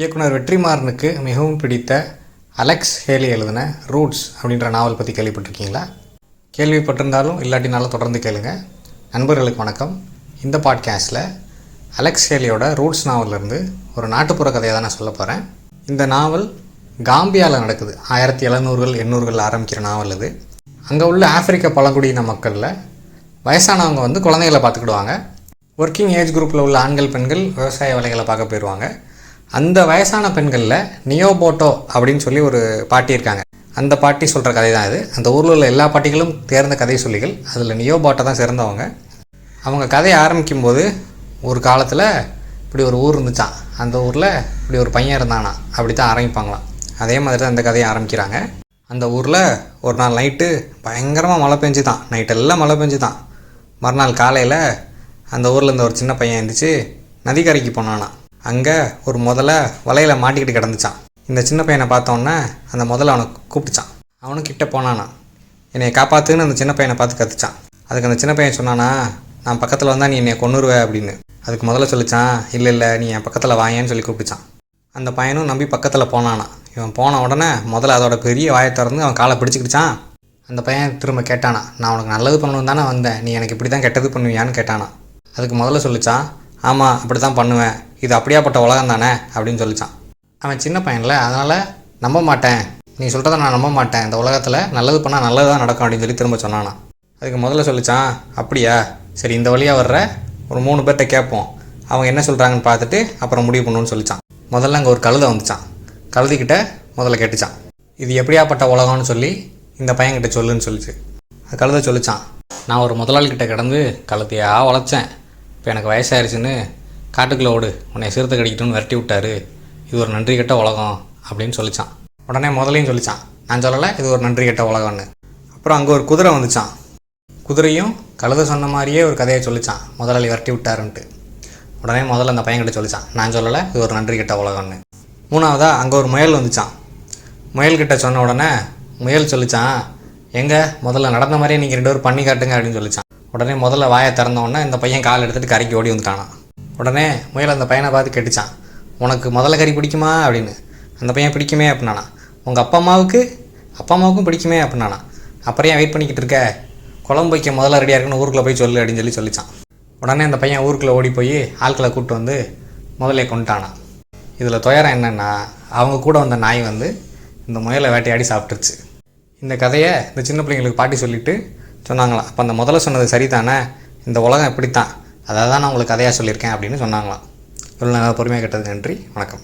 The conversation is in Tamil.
இயக்குனர் வெற்றிமாறனுக்கு மிகவும் பிடித்த அலெக்ஸ் ஹேலி எழுதின ரூட்ஸ் அப்படின்ற நாவல் பற்றி கேள்விப்பட்டிருக்கீங்களா? கேள்விப்பட்டிருந்தாலும் இல்லாட்டினாலும் தொடர்ந்து கேளுங்க. நண்பர்களுக்கு வணக்கம். இந்த பாட்காஸ்ட்டில் அலெக்ஸ் ஹேலியோட ரூட்ஸ் நாவலிருந்து ஒரு நாட்டுப்புற கதையை தான் நான் சொல்ல போகிறேன். இந்த நாவல் காம்பியாவில் நடக்குது. 1700கள் 800கள் ஆரம்பிக்கிற நாவல் இது. அங்கே உள்ள ஆப்பிரிக்க பழங்குடியின மக்களில் வயசானவங்க குழந்தைகளை பார்த்துக்கிடுவாங்க. ஒர்க்கிங் ஏஜ் குரூப்பில் உள்ள ஆண்கள் பெண்கள் விவசாய வேலைகளை பார்க்க போயிடுவாங்க. அந்த வயசான பெண்களில் நியோபோட்டோ அப்படின்னு சொல்லி ஒரு பாட்டி இருக்காங்க. அந்த பாட்டி சொல்கிற கதை தான் இது. அந்த ஊரில் உள்ள எல்லா பாட்டிகளும் தேர்ந்த கதை சொல்லிகள். அதில் நியோபோட்டோ தான் சிறந்தவங்க. அவங்க கதையை ஆரம்பிக்கும்போது ஒரு காலத்தில் இப்படி ஒரு ஊர் இருந்துச்சான், அந்த ஊரில் இப்படி ஒரு பையன் இருந்தானா, அப்படி தான் ஆரம்பிப்பாங்களாம். அதே மாதிரி தான் அந்த கதையை ஆரம்பிக்கிறாங்க. அந்த ஊரில் ஒரு நாள் நைட்டு பயங்கரமாக மழை பெஞ்சு தான், நைட்டெல்லாம் மழை பெஞ்சு தான். மறுநாள் காலையில் அந்த ஊரில் இருந்த ஒரு சின்ன பையன் எழுந்திரிச்சு நதிக்கரைக்கு போனானா. அங்கே ஒரு முதல்ல வலையில் மாட்டிக்கிட்டு கிடந்துச்சான். இந்த சின்ன பையனை பார்த்தோன்னே அந்த முதல்ல அவனை கூப்பிட்டுச்சான். அவனும் கிட்ட போனானா. என்னை காப்பாற்றுன்னு அந்த சின்ன பையனை பார்த்து கற்றுச்சான். அதுக்கு அந்த சின்ன பையன் சொன்னானா, நான் பக்கத்தில் வந்தால் நீ என்னை கொன்னுருவே அப்படின்னு. அதுக்கு முதல்ல சொல்லிச்சான், இல்லை நீ என் பக்கத்தில் வாயேன்னு சொல்லி கூப்பிட்டுச்சான். அந்த பையனும் நம்பி பக்கத்தில் போனானா. இவன் போன உடனே முதல்ல அதோட பெரிய வாயை திறந்து அவன் காலை பிடிச்சிக்கிட்டான். அந்த பையன் திரும்ப கேட்டானா, நான் உனக்கு நல்லது பண்ணணும் தானே வந்தேன், நீ எனக்கு இப்படி தான் கெட்டது பண்ணுவியான்னு கேட்டானா. அதுக்கு முதல்ல சொல்லிச்சான், ஆமாம் அப்படி தான் பண்ணுவேன், இது அப்படியாப்பட்ட உலகம் தானே அப்படின்னு சொல்லிச்சான். அவன் சின்ன பையனில், அதனால் நம்ப மாட்டேன், நீ சொல்கிறத நான் நம்ப மாட்டேன், இந்த உலகத்தில் நல்லது பண்ணால் நல்லது தான் நடக்கும் அப்படின்னு சொல்லி திரும்ப சொன்னானா. அதுக்கு முதல்ல சொல்லிச்சான், அப்படியா, சரி இந்த வழியாக வர்ற ஒரு 3 பேர்கிட்ட கேட்போம், அவங்க என்ன சொல்கிறாங்கன்னு பார்த்துட்டு அப்புறம் முடிவு பண்ணணும்னு சொல்லிச்சான். முதல்ல அங்கே ஒரு கழுதை வந்துச்சான். கழுதிக்கிட்ட முதல்ல கேட்டுச்சான், இது எப்படியாப்பட்ட உலகம்னு சொல்லி இந்த பையன்கிட்ட சொல்லுன்னு சொல்லிச்சு. அது கழுதை சொல்லிச்சான், நான் ஒரு முதலாளிகிட்ட கிடந்து கழுதையாக வளர்த்தேன், இப்போ எனக்கு வயசாயிருச்சுன்னு காட்டுக்குள்ளே ஓடு, உன்னை சிறுத்தை கடிக்கட்டும்னு விரட்டி விட்டாரு, இது ஒரு நன்றி கெட்ட உலகம் அப்படின்னு சொல்லிச்சான். உடனே முதலையும் சொல்லிச்சான், நான் சொல்லலை இது ஒரு நன்றி கெட்ட உலகம்னு. அப்புறம் அங்கே ஒரு குதிரை வந்துச்சான். குதிரையும் கழுதை சொன்ன மாதிரியே ஒரு கதையை சொல்லிச்சான், முதலாளி விரட்டி விட்டாருன்ட்டு. உடனே முதல்ல அந்த பையன்கிட்ட சொல்லிச்சான், நான் சொல்லலை இது ஒரு நன்றி கெட்ட உலகம்னு. மூணாவதாக அங்கே ஒரு முயல் வந்துச்சான். முயல்கிட்ட சொன்ன உடனே முயல் சொல்லிச்சான், எங்கே முதல்ல நடந்த மாதிரியே நீங்கள் 2 பேரும் பண்ணி காட்டுங்க அப்படின்னு சொல்லிச்சான். உடனே முதல்ல வாயை திறந்தோடனே இந்த பையன் கால் எடுத்துகிட்டு கரைக்கு ஓடி வந்துட்டானான். உடனே முயல் அந்த பையனை பார்த்து கேட்டுச்சான், உனக்கு முதல்ல கறி பிடிக்குமா அப்படின்னு. அந்த பையன் பிடிக்குமே அப்படின்னானா. உங்கள் அப்பா அம்மாவுக்கும் பிடிக்குமே அப்படின்னானா. அப்புறம் ஏன் வெயிட் பண்ணிக்கிட்டு இருக்க, குழம்பு வைக்க முதல்ல ரெடியாக இருக்குன்னு ஊருக்குள்ளே போய் சொல்லு அப்படின்னு சொல்லிச்சான். உடனே அந்த பையன் ஊருக்குள்ளே ஓடி போய் ஆட்களை கூப்பிட்டு வந்து முதல்ல கொண்டுட்டானான். இதில் துயரம் என்னென்னா, அவங்க கூட வந்த நாய் இந்த முயலை வேட்டையாடி சாப்பிட்டுருச்சு. இந்த கதையை இந்த சின்ன பிள்ளைங்களுக்கு பாட்டி சொல்லிவிட்டு சொன்னாங்களாம், அப்போ அந்த முதல்ல சொன்னது சரிதானே, இந்த உலகம் இப்படித்தான், அதை தான் நான் உங்களுக்கு கதையாக சொல்லியிருக்கேன் அப்படின்னு சொன்னாங்களாம். இவ்வளோ நல்லா பொறுமையாக கேட்டதுக்கு நன்றி, வணக்கம்.